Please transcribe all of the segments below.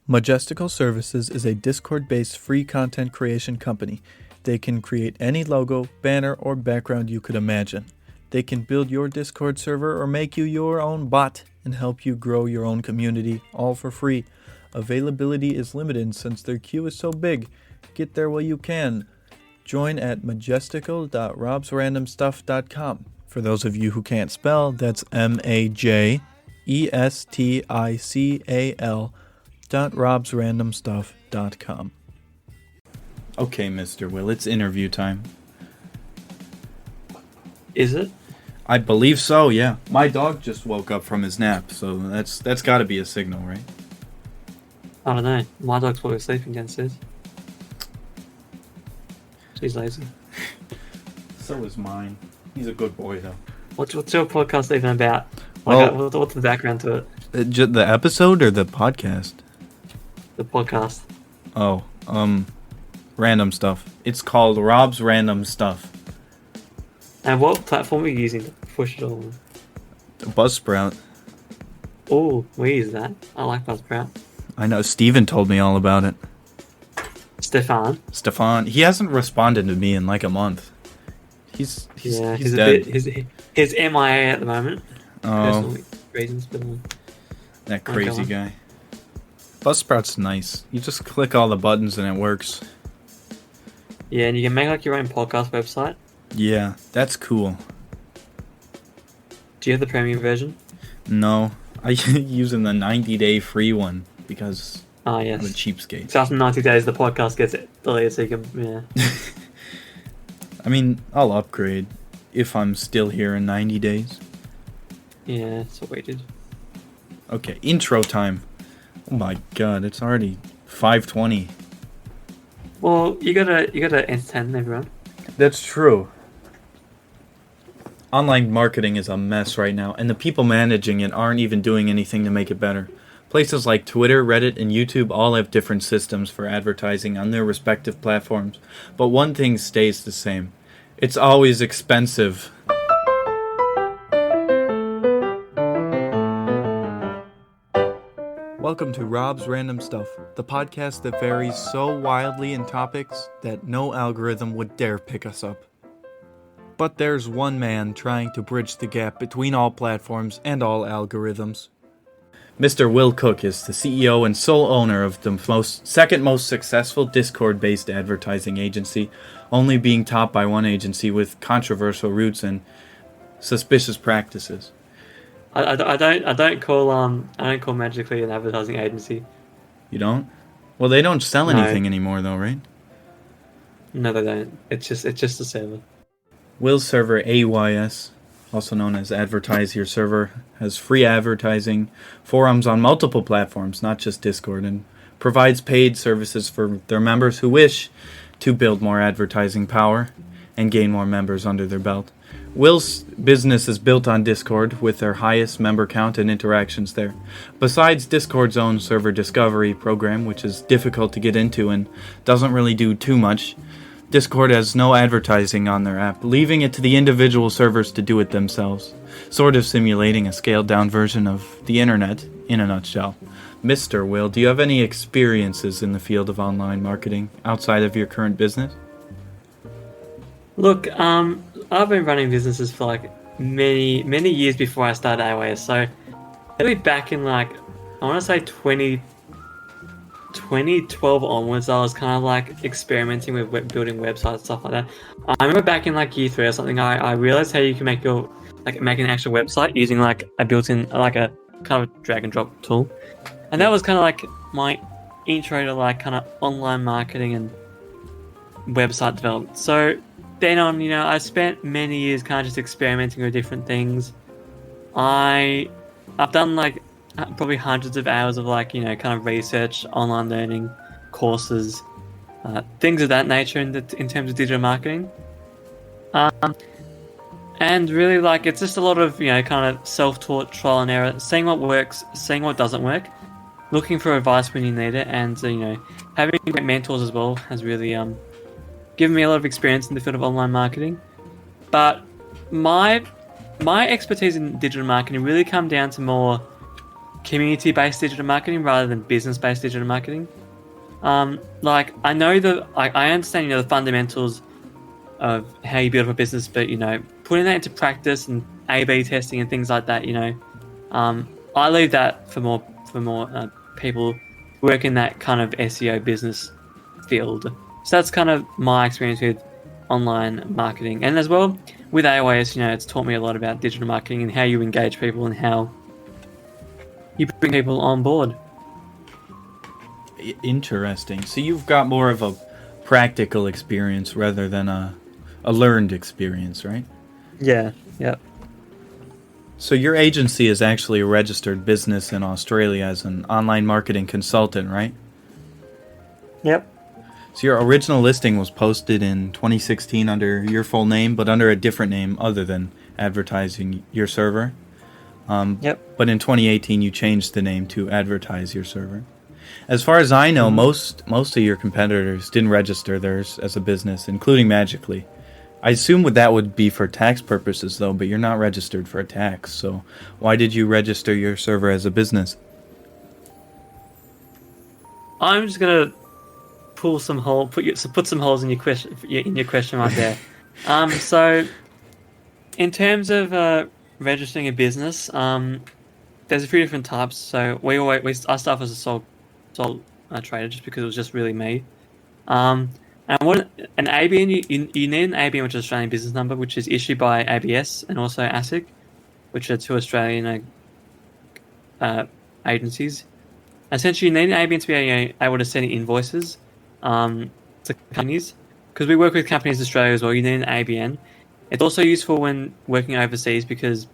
Majestical Services is a Discord-based free content creation company. They can create any logo, banner, or background you could imagine. They can build your Discord server or make you your own bot and help you grow your own community, all for free. Availability is limited since their queue is so big. Get there while you can. Join at majestical.robsrandomstuff.com. For those of you who can't spell, that's majestical.robsrandomstuff.com. Okay, Mr. Will, it's interview time. Is it? I believe so, yeah. My dog just woke up from his nap, so that's got to be a signal, right? I don't know. My dog's probably sleeping downstairs. She's lazy. So is mine. He's a good boy, though. What's your podcast even about? Well, What's the background to it? The episode or the podcast? The podcast. Oh, random stuff. It's called Rob's Random Stuff. And what platform are you using to push it all? Buzzsprout. Oh, we use that. I like Buzzsprout. I know, Steven told me all about it. Stefan, he hasn't responded to me in like a month. He's dead. He's MIA at the moment. Oh, Personal reasons, but that crazy guy. Buzzsprout's nice. You just click all the buttons and it works. yeah, and you can make like your own podcast website. Yeah, that's cool. Do you have the premium version? No, I using the 90-day free one because Yes. I'm a cheapskate. So after 90 days, the podcast gets it deleted, so you can, yeah. I mean, I'll upgrade if I'm still here in 90 days. Yeah, that's what we did. Okay, intro time. Oh my god, it's already 5:20. Well, you gotta entertain everyone. That's true. Online marketing is a mess right now, and the people managing it aren't even doing anything to make it better. Places like Twitter, Reddit, and YouTube all have different systems for advertising on their respective platforms, but one thing stays the same. It's always expensive. Welcome to Rob's Random Stuff, the podcast that varies so wildly in topics that no algorithm would dare pick us up. But there's one man trying to bridge the gap between all platforms and all algorithms. Mr. Will Cook is the CEO and sole owner of the second most successful Discord-based advertising agency, only being topped by one agency with controversial roots and suspicious practices. I don't call Magically an advertising agency. You don't? Well, they don't sell No. anything anymore, though, right? No, they don't. It's just a server. Will's server AYS, also known as Advertise Your Server, has free advertising, forums on multiple platforms, not just Discord, and provides paid services for their members who wish to build more advertising power and gain more members under their belt. Will's business is built on Discord with their highest member count and interactions there. Besides Discord's own server discovery program, which is difficult to get into and doesn't really do too much, Discord has no advertising on their app, leaving it to the individual servers to do it themselves, sort of simulating a scaled-down version of the internet in a nutshell. Mr. Will, do you have any experiences in the field of online marketing outside of your current business? Look, I've been running businesses for like many years before I started AOS, so it'll be back in like, I want to say 2012 onwards. I was kind of like experimenting with building websites, stuff like that. I remember back in like year 3 or something, I realized how you can make an actual website using like a built-in, like a kind of drag and drop tool, and that was kind of like my intro to like kind of online marketing and website development. So then on, I spent many years kind of just experimenting with different things. I've done like probably hundreds of hours of like, kind of research, online learning, courses, things of that nature in terms of digital marketing. And really like, it's just a lot of, kind of self-taught, trial and error, seeing what works, seeing what doesn't work, looking for advice when you need it, and, having great mentors as well has really, given me a lot of experience in the field of online marketing. But my expertise in digital marketing really come down to more community-based digital marketing rather than business-based digital marketing. Like I know I understand the fundamentals of how you build up a business, but putting that into practice and A/B testing and things like that, I leave that for more people who work in that kind of SEO business field. So that's kind of my experience with online marketing, and as well with AOS, it's taught me a lot about digital marketing and how you engage people and how you bring people on board. Interesting. So you've got more of a practical experience rather than a learned experience, right? Yeah. Yep. So your agency is actually a registered business in Australia as an online marketing consultant, right? Yep. So your original listing was posted in 2016 under your full name, but under a different name other than Advertising Your Server. Yep. But in 2018 you changed the name to Advertise Your Server. As far as I know, most of your competitors didn't register theirs as a business, including Magically. I assume that would be for tax purposes, though, but you're not registered for a tax. So why did you register your server as a business? I'm just gonna put some holes in your question right there. So in terms of registering a business, there's a few different types. So I started as a sole trader just because it was just really me. And what an ABN, you need an ABN, which is Australian Business Number, which is issued by ABS and also ASIC, which are two Australian agencies. Essentially, you need an ABN to be able to send invoices to companies, because we work with companies in Australia as well. You need an ABN. It's also useful when working overseas because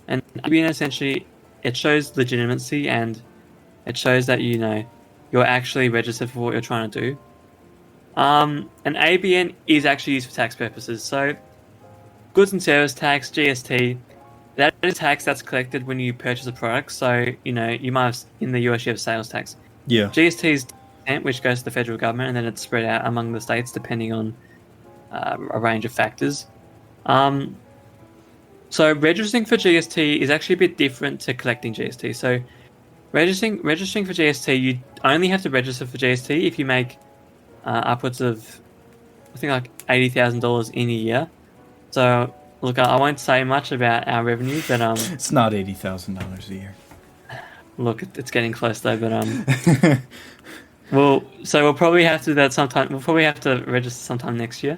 an ABN essentially it shows legitimacy and it shows that you're actually registered for what you're trying to do. An ABN is actually used for tax purposes. So, goods and service tax (GST), that is tax that's collected when you purchase a product. So, you might have in the US you have sales tax. Yeah. GST is 10%, which goes to the federal government, and then it's spread out among the states depending on a range of factors. So, registering for GST is actually a bit different to collecting GST. So, registering for GST, you only have to register for GST if you make upwards of, I think, like $80,000 in a year. So, look, I won't say much about our revenue, but it's not $80,000 a year. Look, it's getting close though. But we'll probably have to do that sometime. We'll probably have to register sometime next year,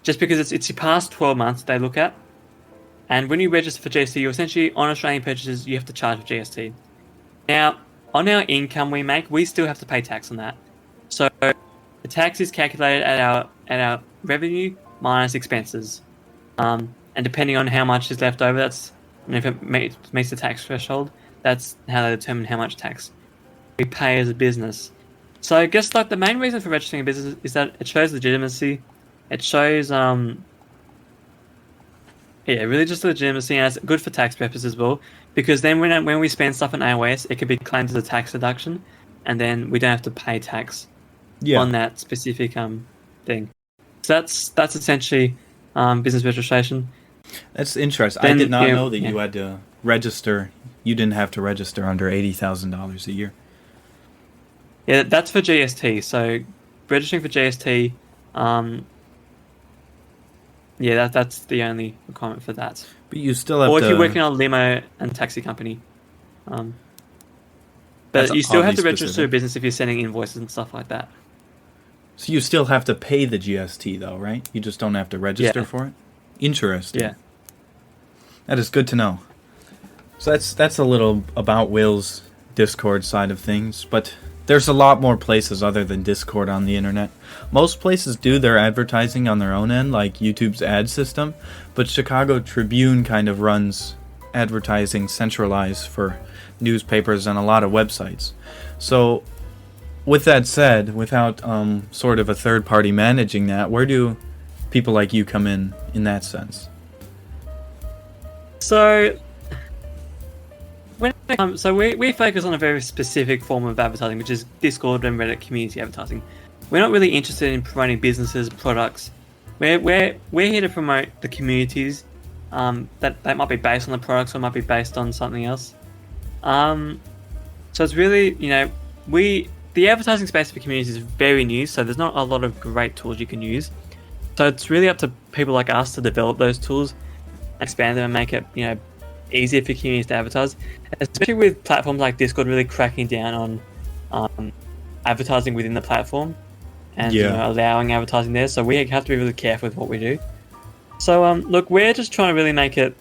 just because it's your past 12 months they look at. And when you register for GST, you essentially on Australian purchases you have to charge for GST. Now, on our income we make, we still have to pay tax on that. So the tax is calculated at our revenue minus expenses, and depending on how much is left over, if it meets the tax threshold, that's how they determine how much tax we pay as a business. So I guess like the main reason for registering a business is that it shows legitimacy. It shows really just legitimacy, and it's good for tax purposes as well. Because then when we spend stuff on AOS, it can be claimed as a tax deduction, and then we don't have to pay tax on that specific thing. So that's essentially business registration. That's interesting. I did not know that you had to register. You didn't have to register under $80,000 a year. Yeah, that's for GST. So registering for GST, that's the only requirement for that. But you still have or to... if you're working on a limo and taxi company. But you still have to register a business if you're sending invoices and stuff like that. So you still have to pay the GST though, right? You just don't have to register for it? Interesting. Yeah. That is good to know. So that's a little about Will's Discord side of things, but there's a lot more places other than Discord on the internet. Most places do their advertising on their own end, like YouTube's ad system, but Chicago Tribune kind of runs advertising centralized for newspapers and a lot of websites. So with that said, without sort of a third party managing that, where do people like you come in that sense? So we focus on a very specific form of advertising, which is Discord and Reddit community advertising. We're not really interested in promoting businesses, products. We're here to promote the communities that might be based on the products or might be based on something else. So it's really, the advertising space for communities is very new, so there's not a lot of great tools you can use. So it's really up to people like us to develop those tools, expand them, and make it, easier for communities to advertise. Especially with platforms like Discord really cracking down on advertising within the platform and allowing advertising there. So we have to be really careful with what we do. So look, we're just trying to really make it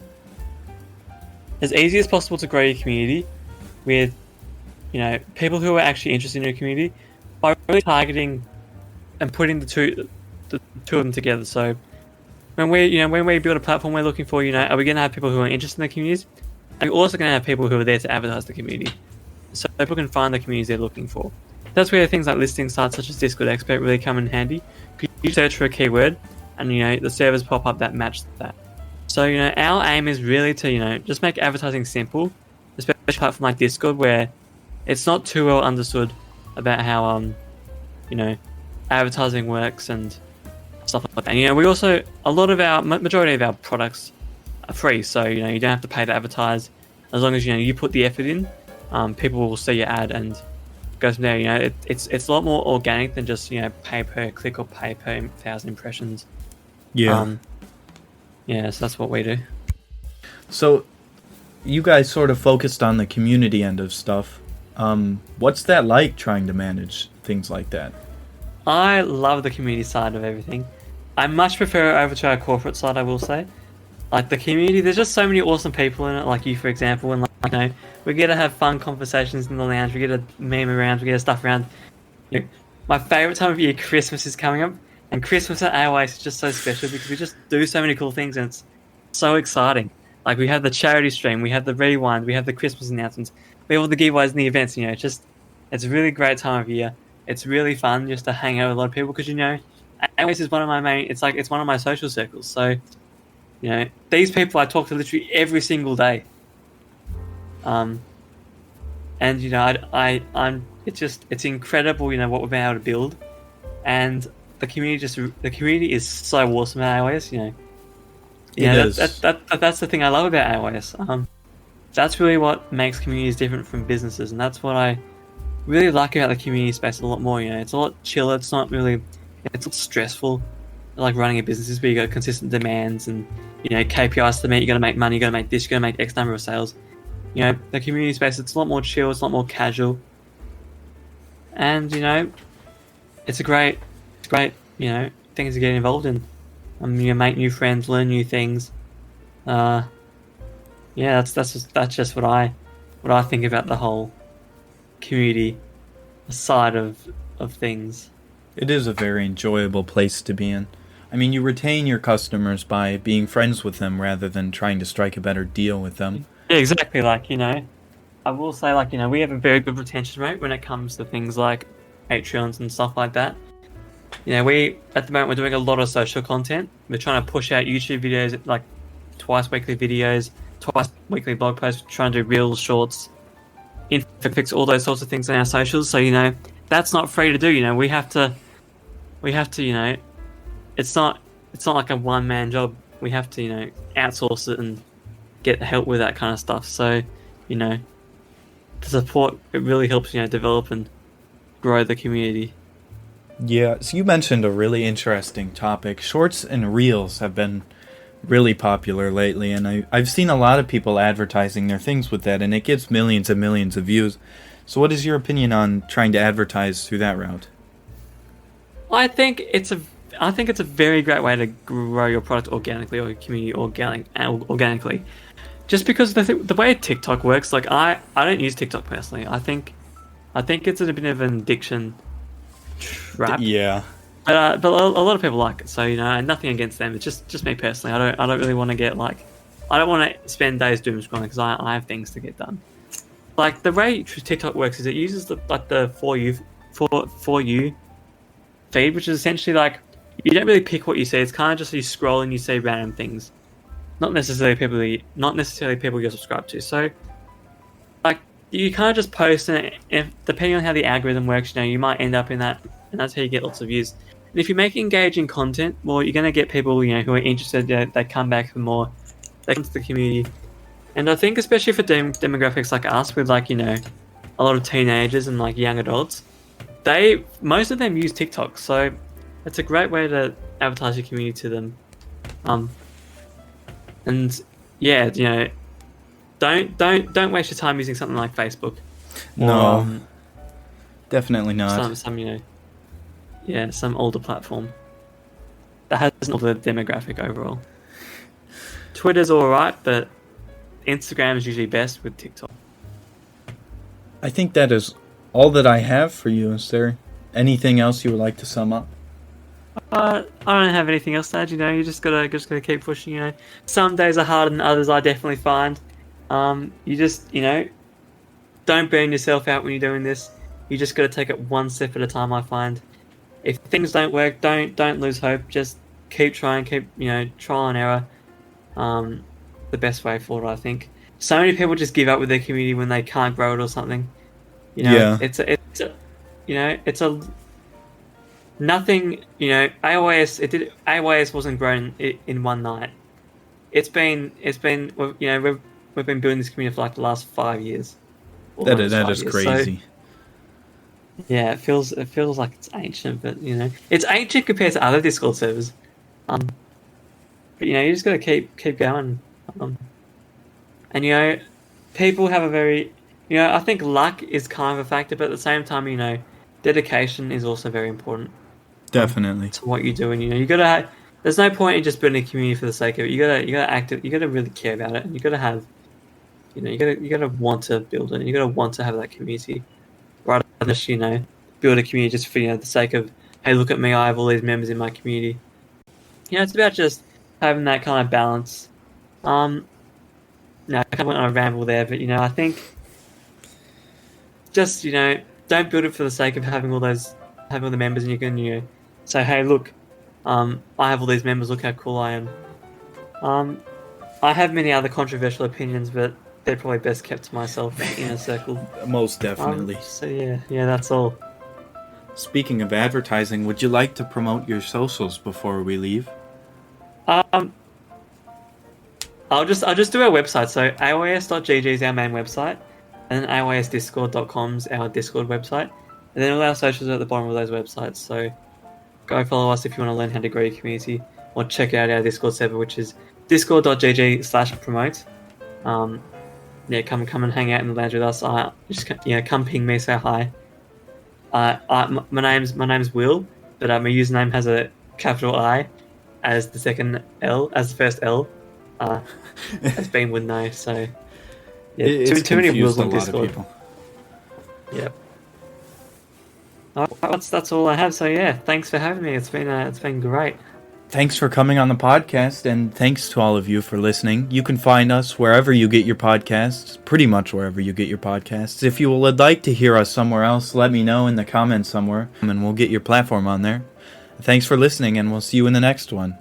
as easy as possible to grow your community with people who are actually interested in your community by really targeting and putting the two of them together. So when we build a platform, we're looking for, are we going to have people who are interested in the communities? And we're also going to have people who are there to advertise the community. So people can find the communities they're looking for. That's where things like listing sites such as Discord Expert really come in handy. Because you search for a keyword and, the servers pop up that match that. So, our aim is really to, just make advertising simple, especially a platform like Discord where it's not too well understood about how, advertising works and stuff like that. And, we also, majority of our products are free. So, you don't have to pay to advertise. As long as, you put the effort in, people will see your ad and go from there. It's a lot more organic than just, pay per click or pay per 1,000 impressions. Yeah. So that's what we do. So you guys sort of focused on the community end of stuff. What's that like, trying to manage things like that? I love the community side of everything. I much prefer it over to our corporate side, I will say. Like the community, there's just so many awesome people in it, like you, for example, and we get to have fun conversations in the lounge, we get to meme around, we get to stuff around. My favourite time of year, Christmas, is coming up, and Christmas at AOS is just so special because we just do so many cool things and it's so exciting. Like we have the charity stream, we have the rewind, we have the Christmas announcements, we have all the giveaways and the events. It's a really great time of year. It's really fun just to hang out with a lot of people because AOS is one of my it's one of my social circles. So these people I talk to literally every single day. And it's incredible what we've been able to build, and the community is so awesome at AOS. That's the thing I love about AOS. That's really what makes communities different from businesses, and that's what I really like about the community space a lot more. It's a lot chiller. It's not stressful like running a business, where you got consistent demands and KPIs to meet. You got to make money. You got to make this. You got to make X number of sales. The community space, it's a lot more chill. It's a lot more casual, and it's a great things to get involved in. Make new friends, learn new things. That's just what I think about the whole community side of things. It is a very enjoyable place to be in. I mean, you retain your customers by being friends with them rather than trying to strike a better deal with them. Yeah, exactly. I will say, we have a very good retention rate when it comes to things like Patreons and stuff like that. We, at the moment, we're doing a lot of social content. We're trying to push out YouTube videos, like twice weekly videos, twice weekly blog posts, trying to do reels, shorts, infographics, all those sorts of things on our socials. So, that's not free to do. We have to, it's not like a one-man job. We have to, outsource it and get help with that kind of stuff. So, the support, it really helps, develop and grow the community. Yeah, so you mentioned a really interesting topic. Shorts and reels have been really popular lately, and I've seen a lot of people advertising their things with that, and it gets millions and millions of views. So what is your opinion on trying to advertise through that route? I think it's a very great way to grow your product organically or your community organically. Just because the way TikTok works, I don't use TikTok personally. I think it's a bit of an addiction trap. Yeah. But a lot of people like it, so nothing against them. It's just me personally. I don't really want to get I don't want to spend days doom scrolling because I have things to get done. The way TikTok works is it uses the for you feed, which is essentially you don't really pick what you see. It's kind of just you scroll and you see random things, not necessarily people you're subscribed to. So you kind of just post, and depending on how the algorithm works, you might end up in that, and that's how you get lots of views. And if you make engaging content, well, you're going to get people who are interested. They come back for more. They come to the community, and I think especially for demographics like us, with a lot of teenagers and like young adults, most of them use TikTok, so it's a great way to advertise your community to them. And yeah, don't waste your time using something like Facebook. No, definitely not. Some older platform that has an older demographic overall. Twitter's alright, but Instagram is usually best with TikTok. I think that is all that I have for you. Is there anything else you would like to sum up? I don't have anything else to add. You just gotta keep pushing. Some days are harder than others. I definitely find. You just don't burn yourself out when you're doing this. You just gotta take it one step at a time. I find. If things don't work, don't lose hope. Just keep trying. Keep trial and error. The best way forward, I think. So many people just give up with their community when they can't grow it or something. Yeah. It's a nothing. AYS wasn't grown in one night. We've been building this community for like the last 5 years. That is crazy. So, yeah, it feels like it's ancient, but it's ancient compared to other Discord servers. But you just gotta keep going. And people have a very I think luck is kind of a factor, but at the same time, dedication is also very important. Definitely. To what you're doing, you gotta. There's no point in just building a community for the sake of it. You gotta act it. You gotta really care about it, and you gotta have, you gotta want to build it. And you gotta want to have that community, rather than just build a community just for the sake of, hey, look at me, I have all these members in my community. It's about just having that kind of balance. No, I kind of went on a ramble there, but I think just don't build it for the sake of having all the members, and you can say, hey, look, I have all these members. Look how cool I am. I have many other controversial opinions, but they're probably best kept to myself in the inner circle. Most definitely. So yeah, that's all. Speaking of advertising, would you like to promote your socials before we leave? I'll just do our website. So aos.gg is our main website, and then aosdiscord.com is our Discord website, and then all our socials are at the bottom of those websites. So go follow us if you want to learn how to grow your community, or check out our Discord server, which is discord.gg/promote. Come and hang out in the lounge with us. Come ping me, say hi. My name's Will, but my username has a capital I as the second L, as the first L. As Ben would know. So yeah, too many Wills on Discord. Yep. That's all I have. So yeah, thanks for having me. It's been great. Thanks for coming on the podcast, and thanks to all of you for listening. You can find us wherever you get your podcasts, pretty much wherever you get your podcasts. If you would like to hear us somewhere else, let me know in the comments somewhere, and we'll get your platform on there. Thanks for listening, and we'll see you in the next one.